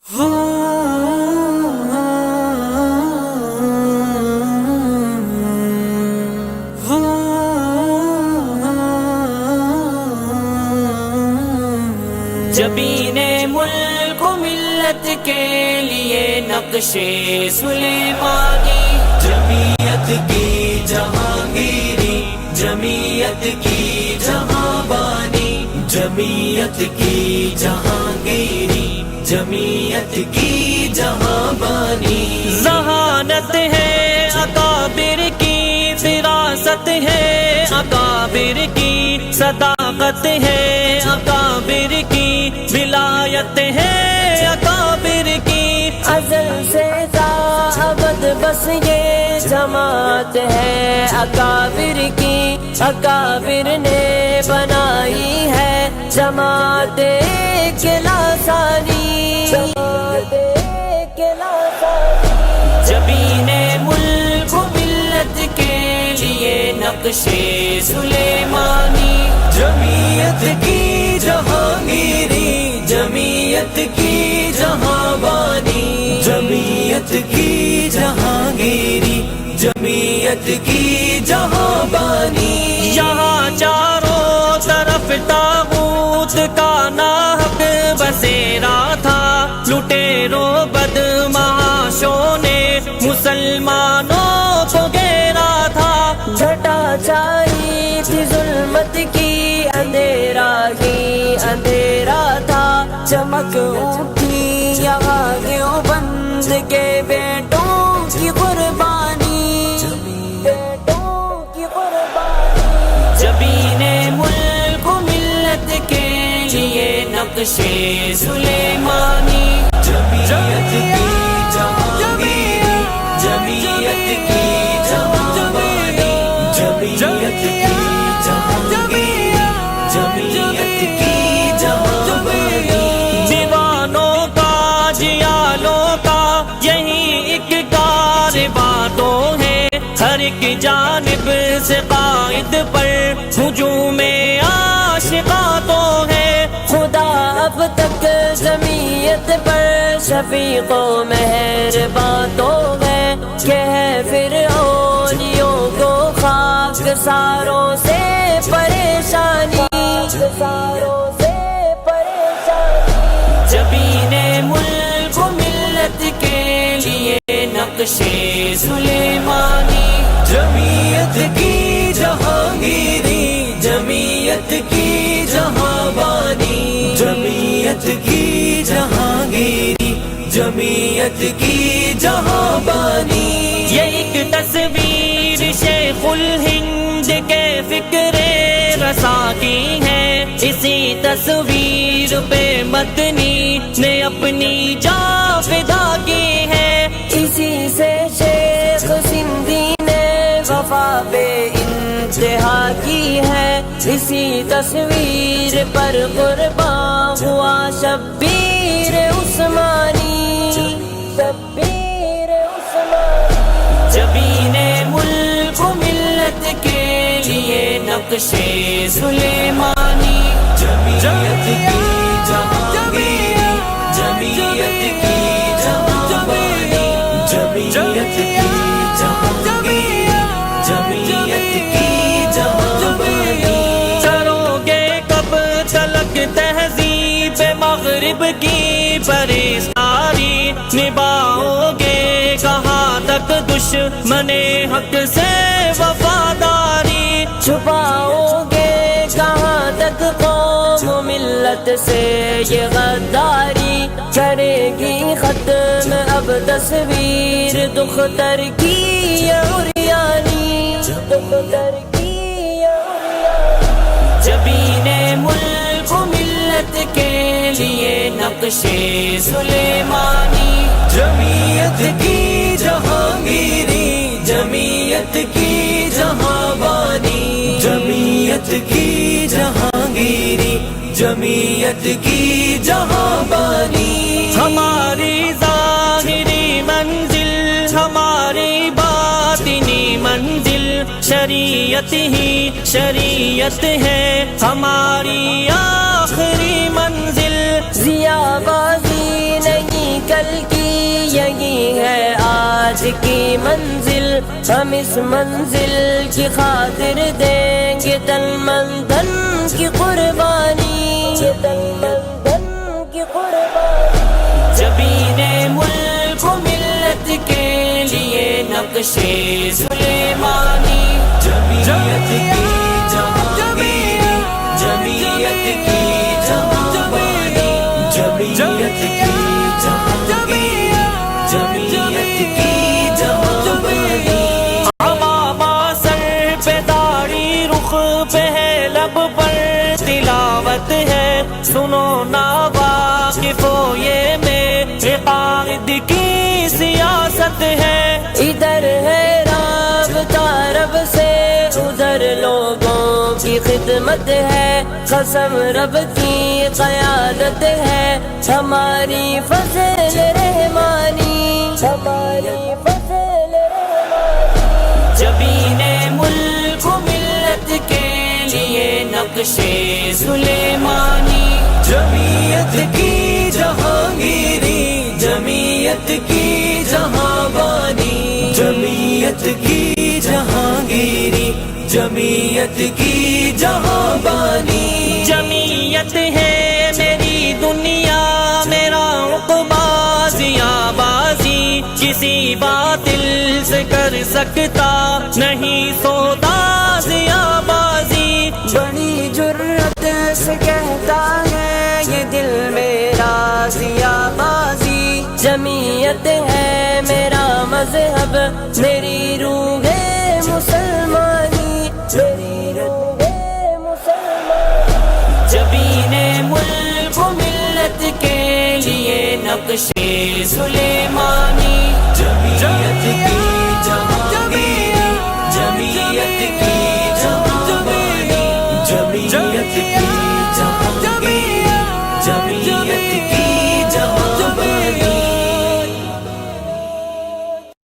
جبین ملک و ملت کے لیے نقش سلیمانی، جمعیت کی جہانگیری، جمعیت کی جہاں بانی، جمعیت کی جہانگیری، جمعیت کی جہاں بانی۔ ذہانت ہے اکابر کی، فراست ہے اکابر کی، صداقت ہے اکابر کی، ولایت ہے اکابر کی۔ ازل سے تا ابد بس یہ جماعت ہے اکابر کی، اکابر نے بنائی ہے جماعت کلاسانی، جماعت کلاسانی۔ جبین ملک و ملت کے لیے نقش سلیمانی، جمعیت کی جہانگیری، جمعیت کی جہاں بانی، جمعیت کی جہانگیری، جمعیت کی جہاں بانی۔ یہاں چاروں طرف طاغوت کا ناحق بسیرا تھا، لٹیروں بدمعاشوں نے مسلمانوں کو گھیرا تھا، جھٹا چائی تھی ظلمت کی، اندھیرا ہی اندھیرا تھا، چمک اٹھی یہاں دیوبند کے بیٹوں کی قربانی، بیٹوں کی قربانی۔ جبین ملک و ملت کے لیے نقش سلیمانی، جمعیت کی جہانگیری، جمعیت کی جہاں بانی، جمعیت کی جہانگیری، جمعیت کی جہاں بانی۔ دیوانوں کا جیالوں کا یہی ایک کارواں تو ہے، ہر ایک جانب سے قائد پر ہجوم عاشقاں تو ہے، خدا اب تک جمعیت پر شفیق و مہرباں تو ہے، کہ ہے فرعونیوں کو خاک ساروں سے پریشانی، ساروں سے پریشانی۔ جبین ملک و ملت کے لیے نقش سلیمانی، جمعیت کی جہانگیری، جمعیت کی جہاں بانی، جمعیت کی جہانگیری، جمعیت کی جہاں بانی۔ یہ ایک تصویر شیخ الہند کے فکر رسا کی ہے، اسی تصویر پہ مدنی نے اپنی جاں فدا کی ہے، اسی سے شیخ سندھی نے وفا بے انتہا کی ہے، اسی تصویر پر قربان ہوا شبیر عثمانی، شبیر عثمانی۔ جبین ملک و ملت کے لیے نقش سلیمانی، جمعیت کی جہانگیری، جمعیت کی جہاں بانی، جمعیت کی جہانگیری، جمعیت کی جہاں بانی۔ کرو گے کب تلک تہذیب مغرب کی پرستاری، نبھاؤ گے کہاں تک دشمن حق سے وفاداری، چھپاؤ گے کہاں تک قوم و ملت سے یہ غداری، کرے گی ختم اب تصویر دختر کی یہ عریانی، دختر کی یہ عریانی۔ جبین ملک و ملت کے لیے نقش سلیمانی، جمعیت کی جہانگیری، جمعیت کی جہاں بانی، جمعیت کی جہانگیری، جمعیت کی جہاں بانی۔ ہماری ظاہری منزل، ہماری باطنی منزل، شریعت ہی شریعت ہے ہماری آخری منزل، ضیا بازی نہیں کل کی یہی ہے آج کی منزل، ہم اس منزل کی خاطر دیں گے تن من دھن کی قربانی، تن من دھن کی قربانی۔ جبین ملک و ملت کے لیے نقش سلیمانی، جمعیت کی جہانگیری، جمعیت کی جہانبانی، جمعیت کی جہانگیری، جمعیت کی جہانبانی۔ امامہ سر پہ داڑھی، رخ پہ ہے لب پر تلاوت ہے، سنو نا واقف ہو یہ میرے قائد کی سیاست ہے۔ ادھر ہے رابطہ رب سے، ادھر لوگوں کی خدمت ہے، قسم رب کی قیادت ہے، ہماری فضل رحمانی، ہماری فضل رحمانی۔ جبین ملک و ملت کے لیے نقش سلیمانی، جمعیت کی جہانگیری، جمعیت کی جہانبانی، جمعیت کی جہانگیری، جمعیت کی جہانبانی۔ جمعیت ہے میری دنیا، میرا عقبہ ضیاء بازی، کسی باطل سے کر سکتا نہیں سودا ضیاء بازی۔ بڑی جرأت سے کہتا ہے یہ دل میرا ضیاء بازی، جمعیت ہے میرا مذہب، میری روح ہے مسلمانی، میری روح ہے مسلمانی۔ جبین ملک و ملت کے لیے نقش سلیمانی، جمعیت